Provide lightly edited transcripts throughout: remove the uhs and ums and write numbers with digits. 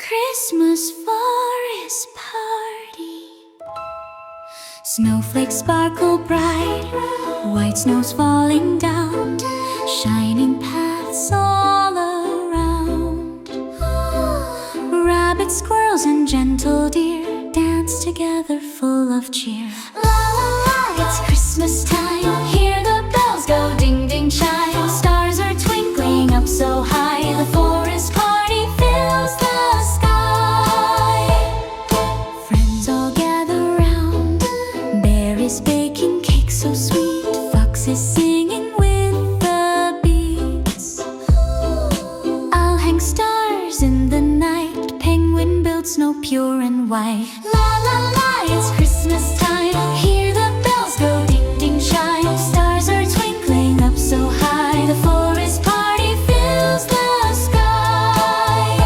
Christmas forest party. Snowflakes sparkle bright, white snow's falling down, shining paths all around. Rabbits, squirrels, and gentle deer dance together full of cheer. La la la, it's Christmas time. Hear the bells go ding ding chime. Stars are twinkling up so high. The forest party fills the sky. Friends all gather round. Bear is baking cake so sweet. Fox is singing with the beats. I'll hang stars in the night. Penguin builds snow pure and white. La la la, it's Christmas time. Hear the bells go ding ding chime. Stars are twinkling up so high. The forest party fills the sky.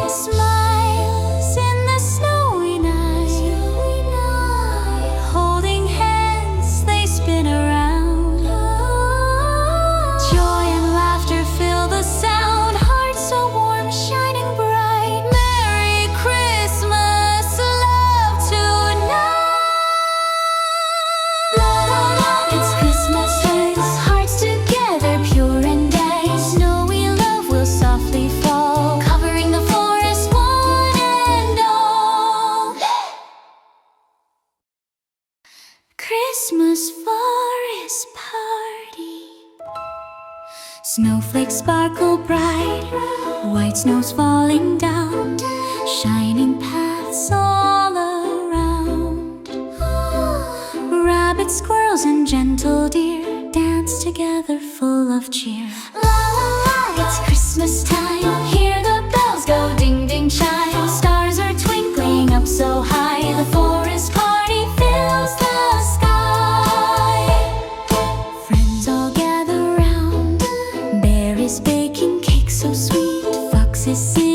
Smiles in the snowy night. Holding hands, they spin around. Joy and laughter fill the sound. Hearts so warm, shining bright. Merry Christmas, love tonight. La la la, it's Christmas days. Hearts together, pure and gay. Snowy love will softly fall, covering the forest one and all. Christmas forest party. Snowflakes sparkle bright, white snow's falling down, shining paths all around. Rabbits, squirrels, and gentle deer dance together full of cheer. La la la, it's Christmas time. Hear the bells go ding ding chime. Stars are twinkling up so high. The forest party fills the sky. Friends all gather round. Bear is baking cake so sweet. Fox is singing